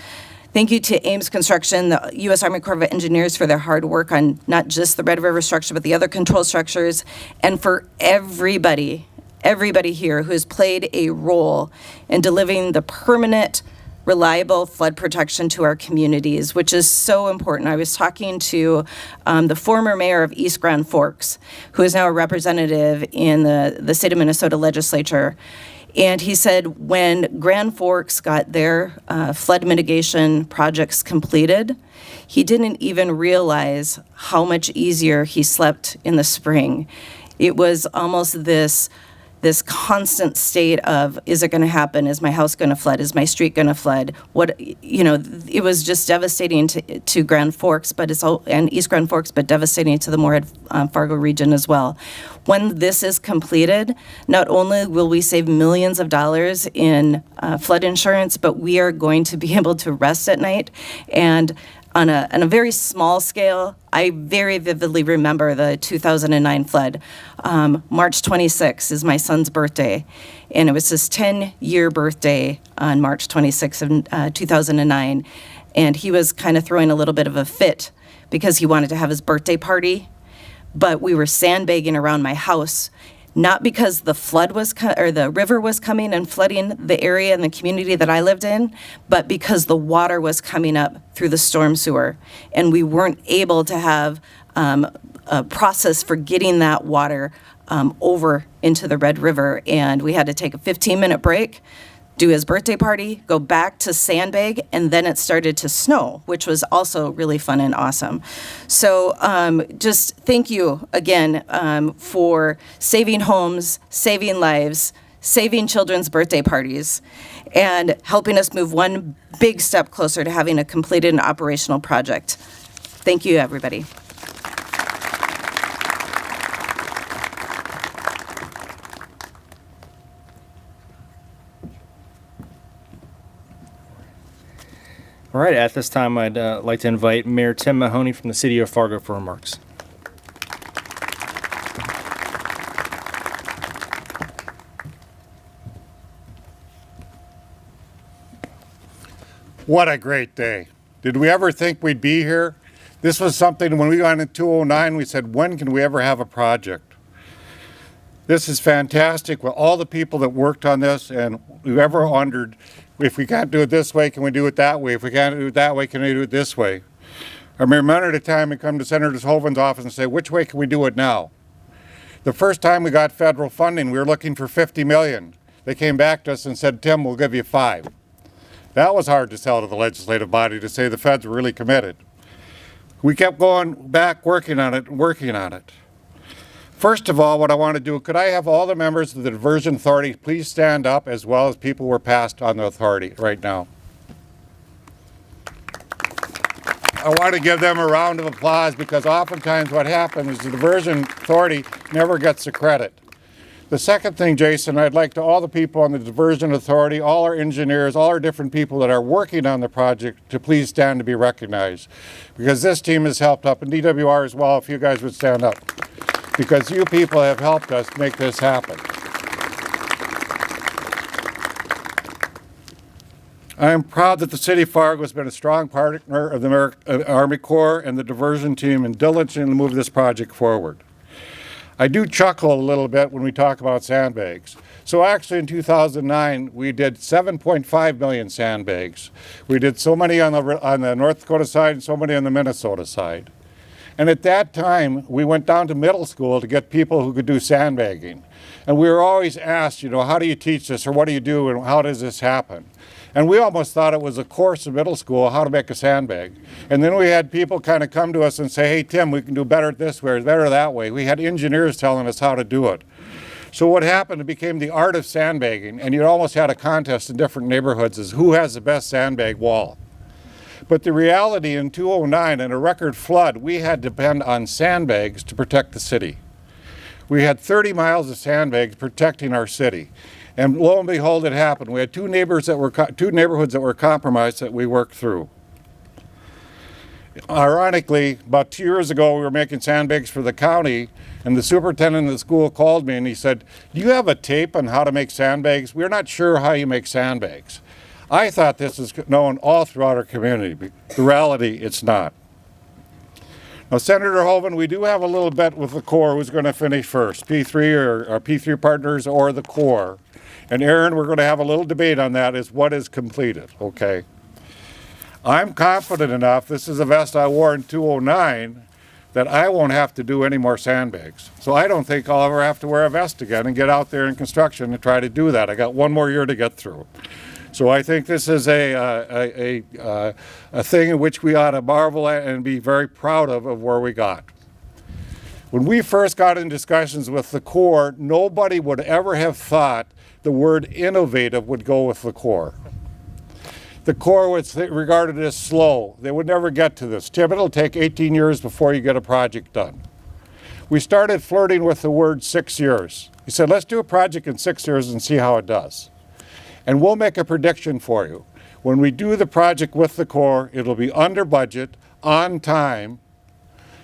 Thank you to Ames Construction, the U.S. Army Corps of Engineers for their hard work on not just the Red River structure, but the other control structures, and for everybody here who has played a role in delivering the permanent, reliable flood protection to our communities, which is so important. I was talking to the former mayor of East Grand Forks, who is now a representative in the state of Minnesota legislature. And he said when Grand Forks got their flood mitigation projects completed, he didn't even realize how much easier he slept in the spring. It was almost this constant state of, is it going to happen? Is my house going to flood? Is my street going to flood? It was just devastating to Grand Forks, and East Grand Forks, but devastating to the Moorhead Fargo region as well. When this is completed, not only will we save millions of dollars in flood insurance, but we are going to be able to rest at night. And on a very small scale, I very vividly remember the 2009 flood. March 26 is my son's birthday, and it was his 10-year birthday on March 26 of 2009, and he was kind of throwing a little bit of a fit because he wanted to have his birthday party, but we were sandbagging around my house, not because the flood was the river was coming and flooding the area and the community that I lived in, but because the water was coming up through the storm sewer, and we weren't able to have a process for getting that water over into the Red River, and we had to take a 15-minute break, do his birthday party, go back to sandbag, and then it started to snow, which was also really fun and awesome. So just thank you again for saving homes, saving lives, saving children's birthday parties, and helping us move one big step closer to having a completed and operational project. Thank you, everybody. All right, at this time, I'd like to invite Mayor Tim Mahoney from the City of Fargo for remarks. What a great day. Did we ever think we'd be here? This was something when we got in 2009, we said, when can we ever have a project? This is fantastic with all the people that worked on this, and whoever wondered, if we can't do it this way, can we do it that way? If we can't do it that way, can we do it this way? I remember at a time we come to Senator Hovind's office and say, which way can we do it now? The first time we got federal funding, we were looking for $50 million. They came back to us and said, Tim, we'll give you $5 million. That was hard to sell to the legislative body, to say the feds were really committed. We kept going back, working on it. First of all, what I want to do, could I have all the members of the Diversion Authority please stand up, as well as people who are passed on the authority right now. I want to give them a round of applause, because oftentimes what happens is the Diversion Authority never gets the credit. The second thing, Jason, I'd like to all the people on the Diversion Authority, all our engineers, all our different people that are working on the project to please stand to be recognized, because this team has helped up, and DWR as well, if you guys would stand up, because you people have helped us make this happen. I am proud that the City of Fargo has been a strong partner of the Army Corps and the diversion team in diligently moving this project forward. I do chuckle a little bit when we talk about sandbags. So actually in 2009, we did 7.5 million sandbags. We did so many on the North Dakota side and so many on the Minnesota side. And at that time, we went down to middle school to get people who could do sandbagging. And we were always asked, you know, how do you teach this, or what do you do, and how does this happen? And we almost thought it was a course in middle school, how to make a sandbag. And then we had people kind of come to us and say, hey, Tim, we can do better this way, or better that way. We had engineers telling us how to do it. So what happened, it became the art of sandbagging, and you almost had a contest in different neighborhoods as who has the best sandbag wall. But the reality in 2009, in a record flood, we had to depend on sandbags to protect the city. We had 30 miles of sandbags protecting our city. And lo and behold, it happened. We had two neighborhoods that were compromised that we worked through. Ironically, about 2 years ago, we were making sandbags for the county, and the superintendent of the school called me and he said, do you have a tape on how to make sandbags? We're not sure how you make sandbags. I thought this is known all throughout our community. The reality, it's not. Now, Senator Hovind, we do have a little bet with the Corps who's going to finish first, P3 or our P3 partners or the Corps. And Aaron, we're going to have a little debate on that, is what is completed, okay? I'm confident enough, this is a vest I wore in 2009, that I won't have to do any more sandbags. So I don't think I'll ever have to wear a vest again and get out there in construction and try to do that. I got one more year to get through. So I think this is a thing in which we ought to marvel at and be very proud of where we got. When we first got in discussions with the Corps, nobody would ever have thought the word innovative would go with the Corps. The Corps was regarded as slow. They would never get to this. Tim, it'll take 18 years before you get a project done. We started flirting with the word 6 years. He said, let's do a project in 6 years and see how it does. And we'll make a prediction for you. When we do the project with the Corps, it'll be under budget, on time,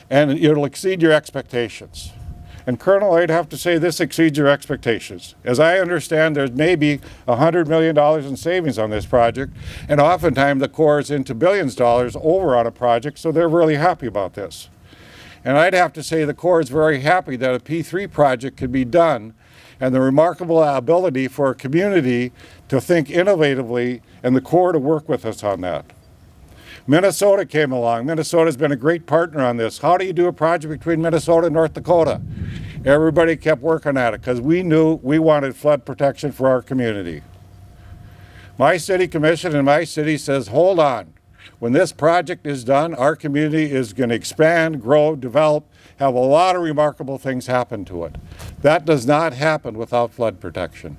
and it'll exceed your expectations. And Colonel, I'd have to say this exceeds your expectations. As I understand, there's maybe $100 million in savings on this project, and oftentimes the Corps is into billions of dollars over on a project, so they're really happy about this. And I'd have to say the Corps is very happy that a P3 project could be done, and the remarkable ability for a community to think innovatively and the Corps to work with us on that. Minnesota came along. Minnesota's been a great partner on this. How do you do a project between Minnesota and North Dakota? Everybody kept working at it because we knew we wanted flood protection for our community. My city commission and my city says, hold on. When this project is done, our community is going to expand, grow, develop, have a lot of remarkable things happen to it. That does not happen without flood protection.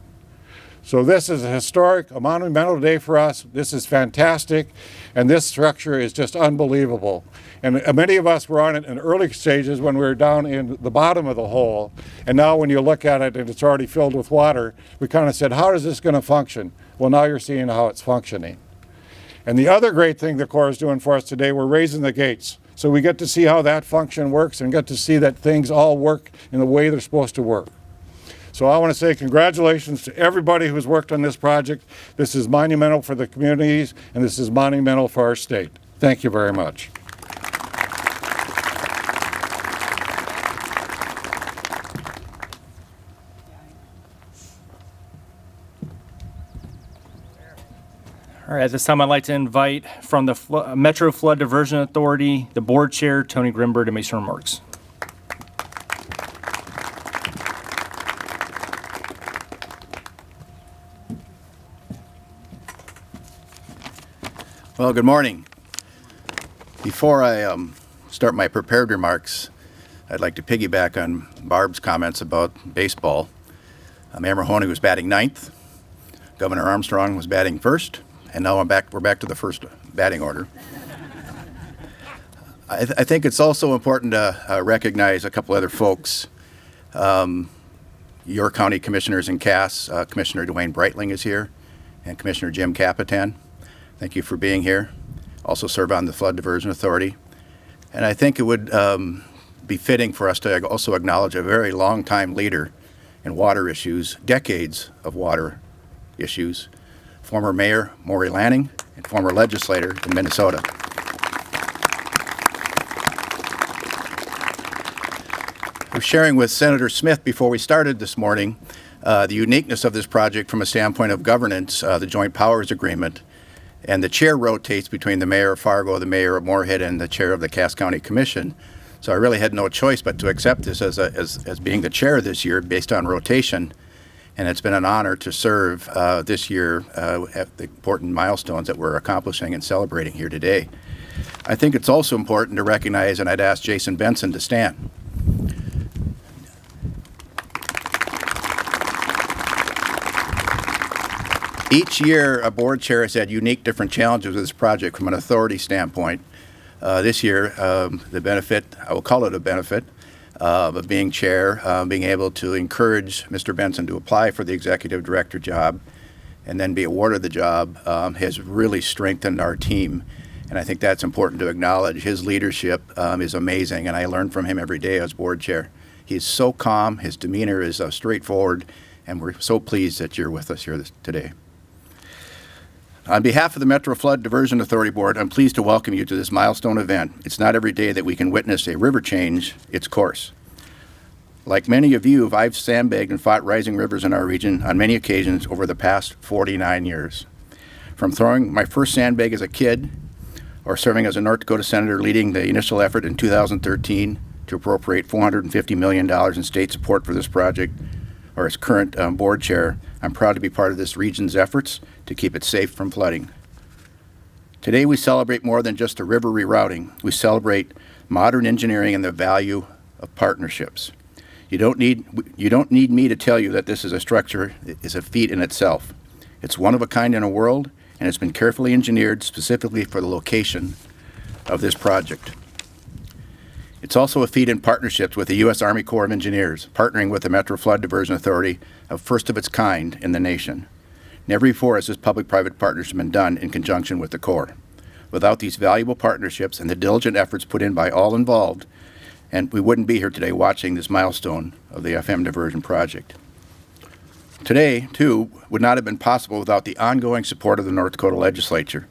So this is a historic, a monumental day for us. This is fantastic, and this structure is just unbelievable. And many of us were on it in early stages when we were down in the bottom of the hole, and now when you look at it and it's already filled with water, we kind of said, how is this going to function? Well, now you're seeing how it's functioning. And the other great thing the Corps is doing for us today, we're raising the gates. So we get to see how that function works and get to see that things all work in the way they're supposed to work. So I want to say congratulations to everybody who's worked on this project. This is monumental for the communities, and this is monumental for our state. Thank you very much. All right, at this time, I'd like to invite from the Metro Flood Diversion Authority, the board chair, Tony Grimberg, to make some remarks. Well, good morning. Before I start my prepared remarks, I'd like to piggyback on Barb's comments about baseball. Mayor Mahoney was batting ninth, Governor Armstrong was batting first, and now we're back to the first batting order. I think it's also important to recognize a couple other folks. Your county commissioners in Cass, Commissioner Dwayne Breitling is here, and Commissioner Jim Capitan. Thank you for being here. Also serve on the Flood Diversion Authority. And I think it would be fitting for us to also acknowledge a very long-time leader in water issues, decades of water issues, former Mayor Maury Lanning, and former legislator in Minnesota. I was sharing with Senator Smith before we started this morning the uniqueness of this project from a standpoint of governance, the Joint Powers Agreement. And the chair rotates between the mayor of Fargo, the mayor of Moorhead, and the chair of the Cass County Commission. So I really had no choice but to accept this as being the chair this year based on rotation. And it's been an honor to serve this year at the important milestones that we're accomplishing and celebrating here today. I think it's also important to recognize, and I'd ask Jason Benson to stand. Each year, a board chair has had unique different challenges with this project from an authority standpoint. This year, the benefit, I will call it a benefit, of being chair, being able to encourage Mr. Benson to apply for the executive director job and then be awarded the job has really strengthened our team. And I think that's important to acknowledge. His leadership is amazing, and I learn from him every day as board chair. He's so calm, his demeanor is straightforward, and we're so pleased that you're with us here today. On behalf of the Metro Flood Diversion Authority Board, I'm pleased to welcome you to this milestone event. It's not every day that we can witness a river change its course. Like many of you, I've sandbagged and fought rising rivers in our region on many occasions over the past 49 years. From throwing my first sandbag as a kid, or serving as a North Dakota senator leading the initial effort in 2013 to appropriate $450 million in state support for this project, or as current board chair, I'm proud to be part of this region's efforts to keep it safe from flooding. Today we celebrate more than just a river rerouting. We celebrate modern engineering and the value of partnerships. You don't need me to tell you that this is a structure is a feat in itself. It's one of a kind in a world, and it's been carefully engineered specifically for the location of this project. It's also a feat in partnerships with the U.S. Army Corps of Engineers, partnering with the Metro Flood Diversion Authority, a first of its kind in the nation. Never before has this public-private partnership been done in conjunction with the Corps. Without these valuable partnerships and the diligent efforts put in by all involved, and we wouldn't be here today watching this milestone of the FM diversion project. Today, too, would not have been possible without the ongoing support of the North Dakota legislature,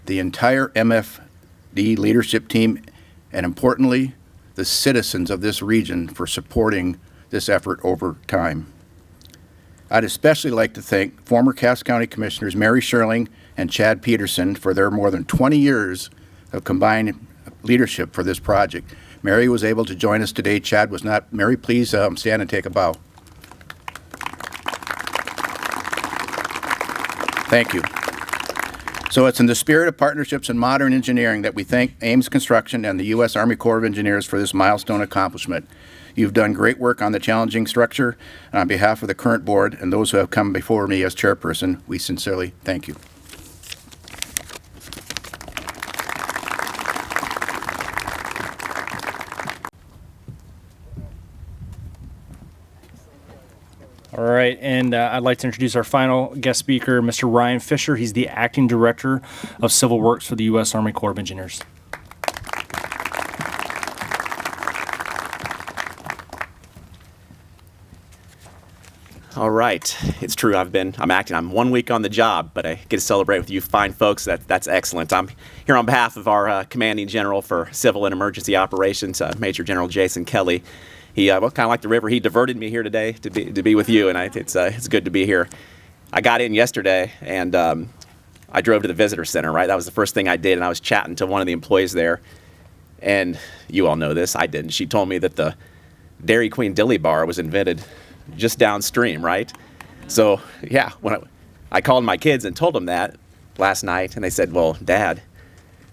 the entire MFD leadership team, and importantly, the citizens of this region for supporting this effort over time. I'd especially like to thank former Cass County Commissioners Mary Sherling and Chad Peterson for their more than 20 years of combined leadership for this project. Mary was able to join us today. Chad was not. Mary, please stand and take a bow. Thank you. So it's in the spirit of partnerships and modern engineering that we thank Ames Construction and the U.S. Army Corps of Engineers for this milestone accomplishment. You've done great work on the challenging structure, and on behalf of the current board and those who have come before me as chairperson, we sincerely thank you. All right, and I'd like to introduce our final guest speaker, Mr. Ryan Fisher. He's the Acting Director of Civil Works for the U.S. Army Corps of Engineers. All right, it's true. I'm 1 week on the job, but I get to celebrate with you fine folks. That's excellent. I'm here on behalf of our Commanding General for Civil and Emergency Operations, Major General Jason Kelly. He, kind of like the river, he diverted me here today to be with you, and it's good to be here. I got in yesterday, and I drove to the visitor center, right? That was the first thing I did, and I was chatting to one of the employees there, and you all know this, I didn't. She told me that the Dairy Queen Dilly Bar was invented just downstream, right? So, yeah, when I called my kids and told them that last night, and they said, well, Dad,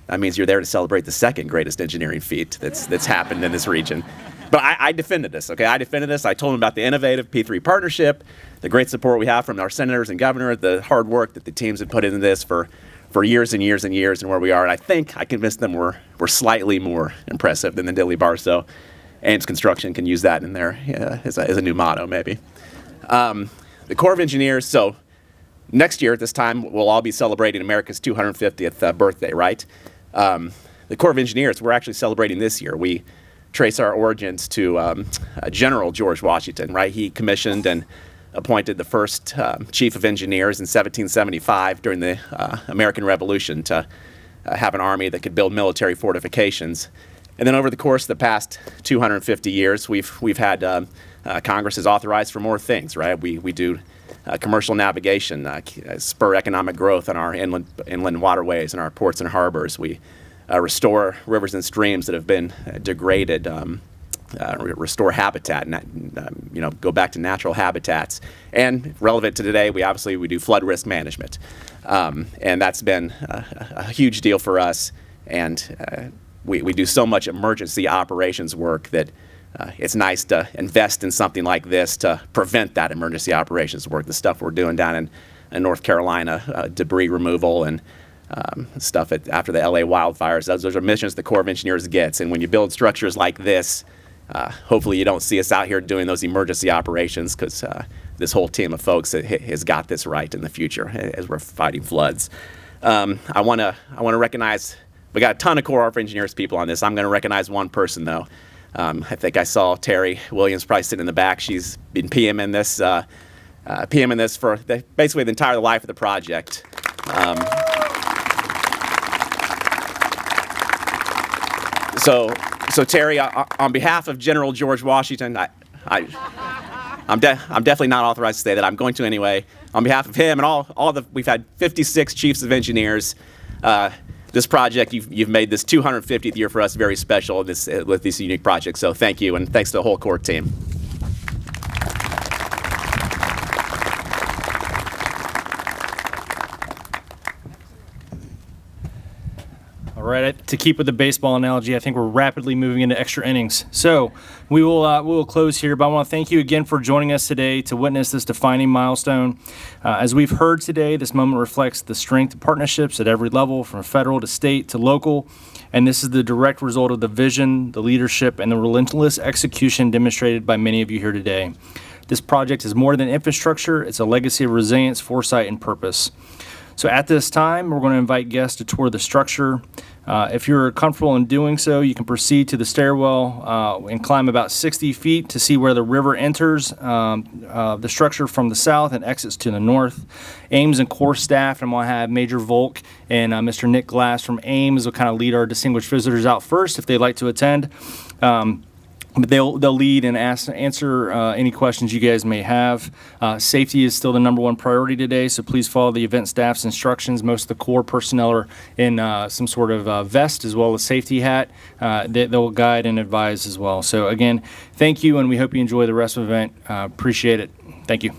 that means you're there to celebrate the second greatest engineering feat that's happened in this region. But I defended this, okay? I defended this. I told them about the innovative P3 partnership, the great support we have from our senators and governor, the hard work that the teams have put into this for years and years and years, and where we are. And I think I convinced them we're slightly more impressive than the Dilly Bar. So Ames Construction can use that in there as a new motto, maybe. The Corps of Engineers, so next year at this time, we'll all be celebrating America's 250th birthday, right? The Corps of Engineers, we're actually celebrating this year. We trace our origins to General George Washington, right? He commissioned and appointed the first chief of engineers in 1775 during the American Revolution to have an army that could build military fortifications. And then over the course of the past 250 years, we've had Congress has authorized for more things, right? We do commercial navigation, spur economic growth on our inland waterways and our ports and harbors. We restore rivers and streams that have been degraded, restore habitat, and go back to natural habitats. And relevant to today, we do flood risk management, and that's been a huge deal for us. And we do so much emergency operations work that it's nice to invest in something like this to prevent that emergency operations work. The stuff we're doing down in North Carolina, debris removal and stuff after the LA wildfires. Those are missions the Corps of Engineers gets. And when you build structures like this, hopefully you don't see us out here doing those emergency operations, because this whole team of folks has got this right in the future as we're fighting floods. I want to recognize, we got a ton of Corps of Engineers people on this. I'm going to recognize one person though. I think I saw Terry Williams probably sitting in the back. She's been PMing this for basically the entire life of the project. So Terry, on behalf of General George Washington, I'm definitely not authorized to say that. I'm going to anyway. On behalf of him and we've had 56 chiefs of engineers. This project, you've made this 250th year for us very special with this unique project. So thank you, and thanks to the whole Corps team. All right, to keep with the baseball analogy, I think we're rapidly moving into extra innings. So we will close here, but I want to thank you again for joining us today to witness this defining milestone. As we've heard today, this moment reflects the strength of partnerships at every level, from federal to state to local, and this is the direct result of the vision, the leadership, and the relentless execution demonstrated by many of you here today. This project is more than infrastructure. It's a legacy of resilience, foresight, and purpose. So at this time, we're going to invite guests to tour the structure. If you're comfortable in doing so, you can proceed to the stairwell and climb about 60 feet to see where the river enters the structure from the south and exits to the north. Ames and Corps staff, and I'm going to have Major Volk and Mr. Nick Glass from Ames will kind of lead our distinguished visitors out first if they'd like to attend. But they'll lead and answer any questions you guys may have. Safety is still the number one priority today, so please follow the event staff's instructions. Most of the Corps personnel are in some sort of vest as well as safety hat. They'll guide and advise as well. So again, thank you, and we hope you enjoy the rest of the event. Appreciate it. Thank you.